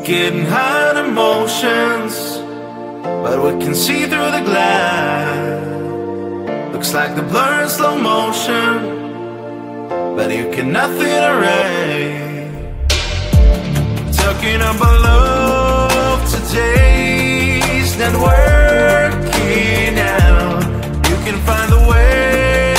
getting high on emotions, but we can see through the glass. Looks like the blur in slow motion, but you can nothing erase. Talking about love today's not working out. You can find the way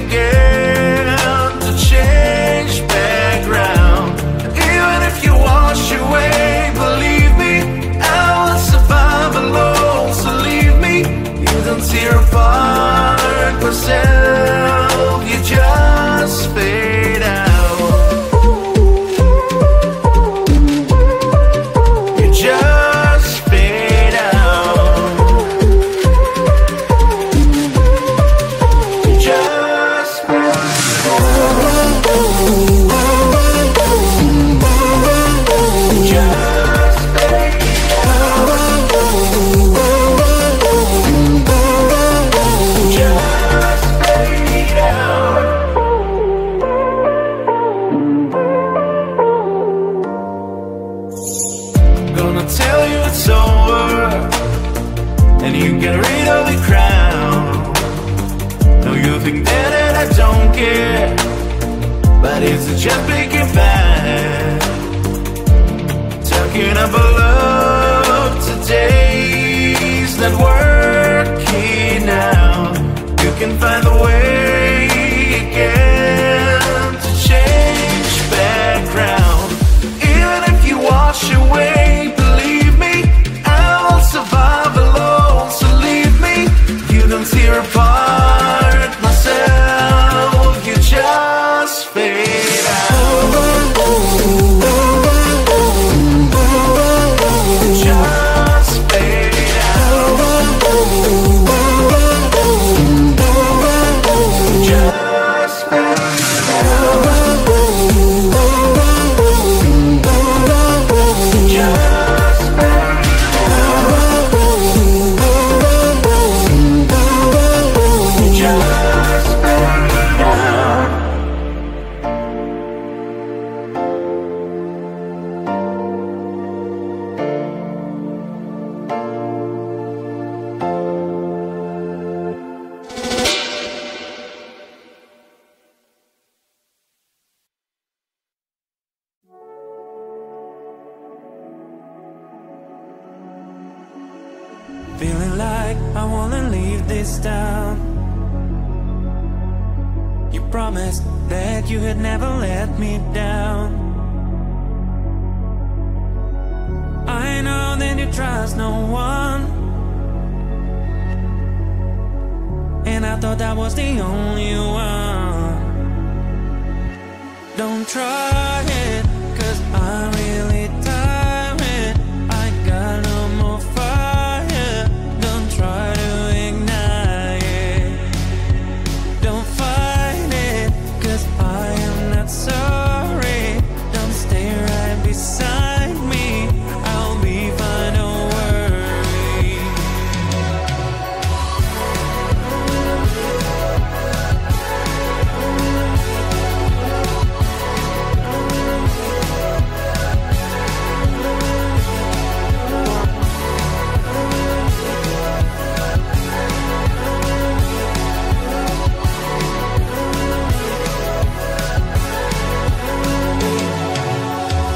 again to change background. Even if you wash away, believe me, I will survive alone. So leave me, you don't tear apart myself, you just fade out. You just fade out. You just fade get rid of the crown. No, you think that I don't care, but it's just big and bad. Talking about love today's not working out. You can find the way again to change background. Even if you wash away, believe me, I will survive alone. So leave me, you don't tear apart myself, you just fade out. Just fade out. Just fade Feeling like I wanna leave this town. You promised that you had never let me down. I know that you trust no one, and I thought that was the only one. Don't try it, 'cause I'm really tired. I got no more fire. Don't try to ignite it. Don't fight it, 'cause I am not sorry. Don't stay right beside me. I'll be fine, don't worry.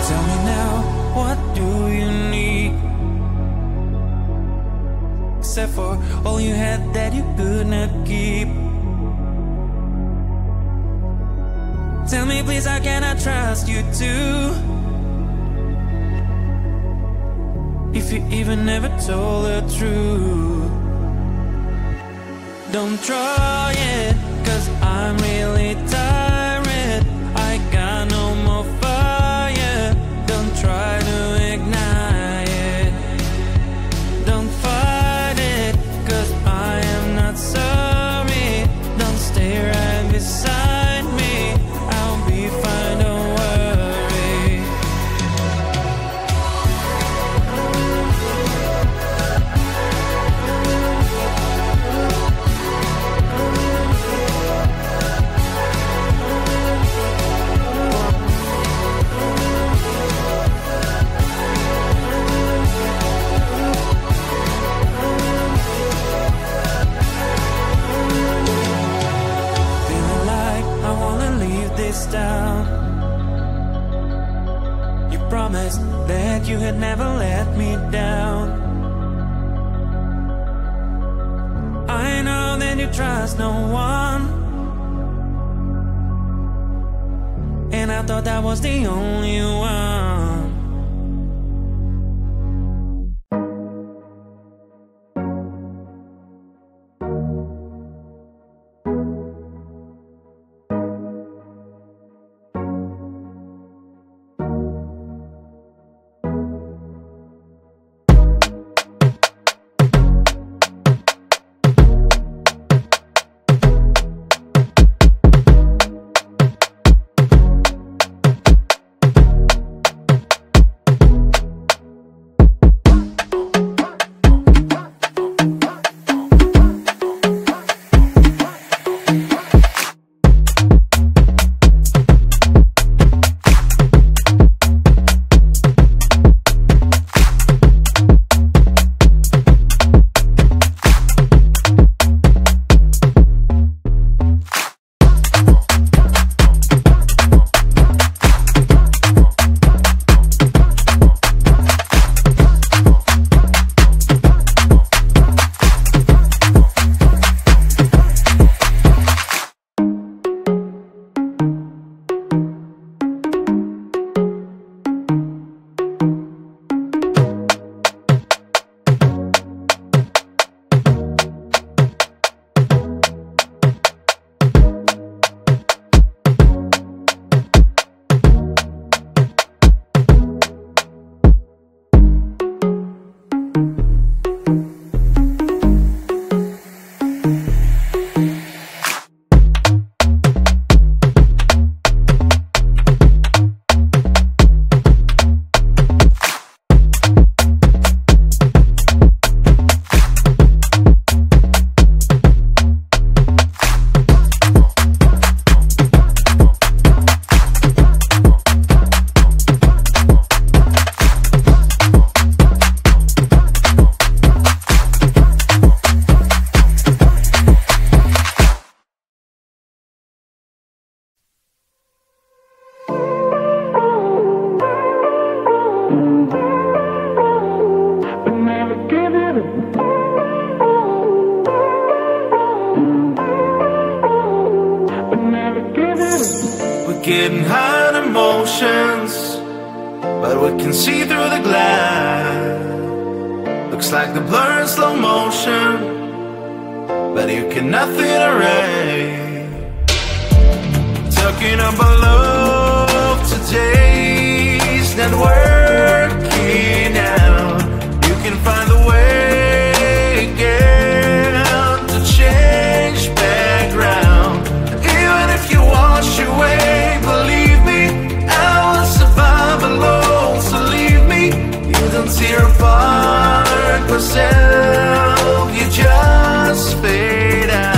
Tell me now, what do you need? Except for all you had that you could not keep. Tell me please, how can I trust you too? If you even never told the truth. Don't try it, 'cause I'm really tired. I got no more fire. Don't try to ignite it. Don't fight it, 'cause I am not sorry. Don't stay right beside me. I'll be fine, don't worry. us down. You promised that you had never let me down. I know that you trust no one, and I thought that was the only one. Getting high in emotions, but we can see through the glass. Looks like the blur in slow motion, but you can nothing erase. Talking about love today's not working out. You can find a way again to change background. Even if you wash away, believe me, I will survive alone. So leave me, you don't tear apart myself, you just fade out.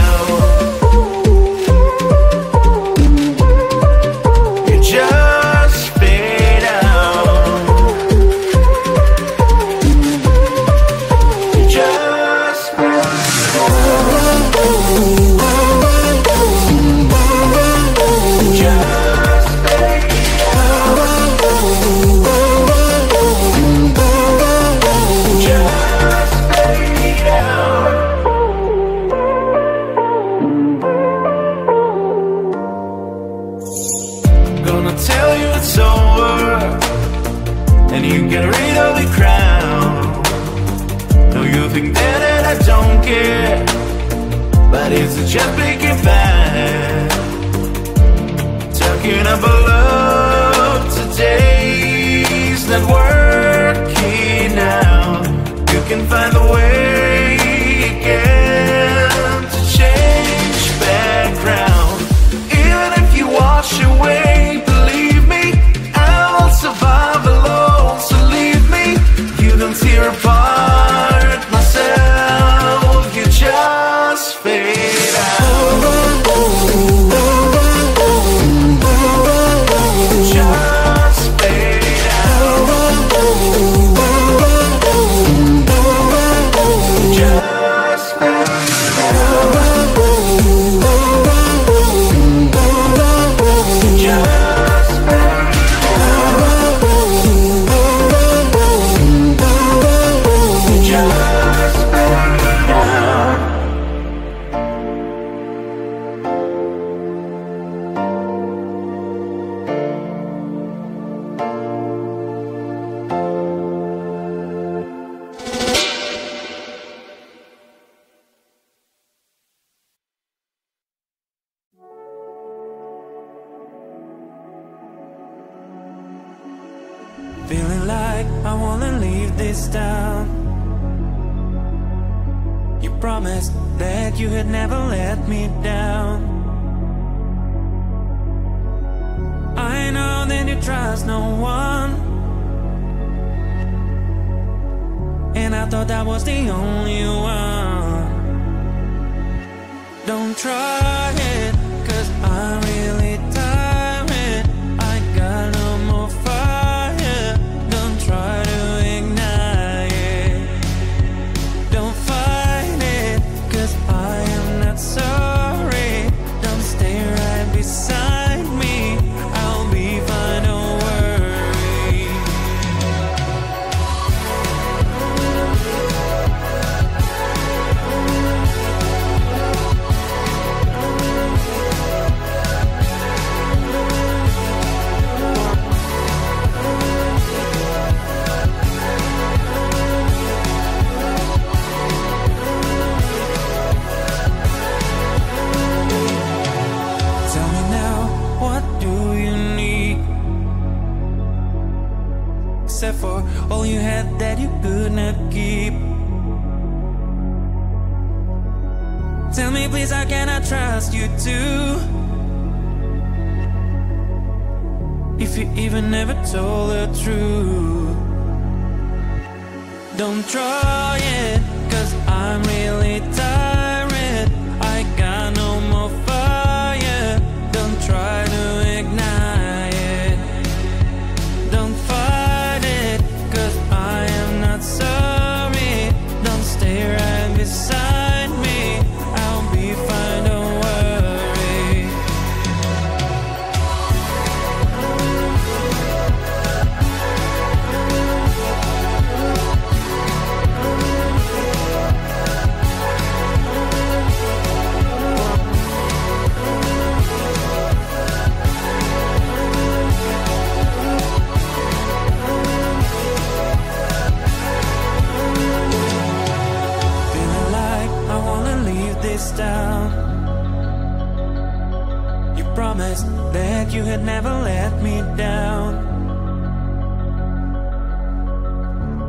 But it's just making bad. Talking about love today's not working out. You can find a way again to change background. Even if you wash away, believe me, I will survive alone. So leave me, you don't tear apart myself, you just fade out. Just fade out. like I wanna leave this town. You promised that you had never let me down. I know that you trust no one, and I thought that was the only one. Don't try it, 'cause I'm really tired. I got no more fire. Don't try to ignite it. Don't fight it, 'cause I am not sorry. Don't stay right beside me. I'll be fine, don't worry. Tell me now, what do you need? Except for all you had that you could not keep. Tell me please, how can I trust you too? If you even never told the truth. Don't try it, 'cause I'm really tired. I got no more fire. Don't try to ignite it. Don't fight it, 'cause I am not sorry. Don't stay right beside me. I'll be fine, don't worry. Feeling like I wanna leave this town. You promised that you had never let me down.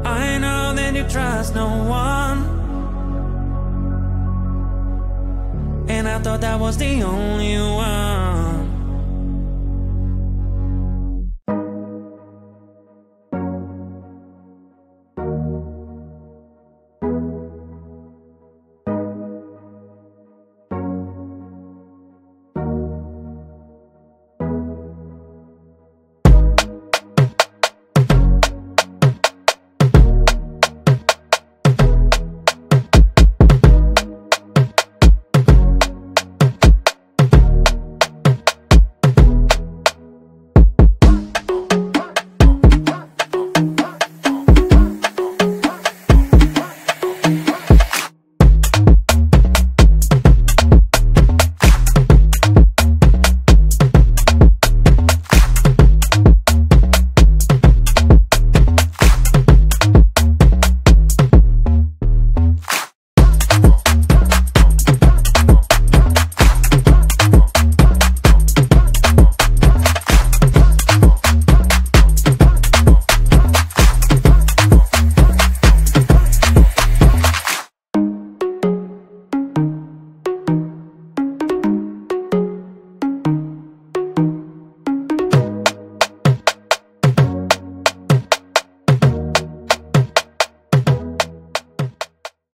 I know that you trust no one, and I thought that was the only one.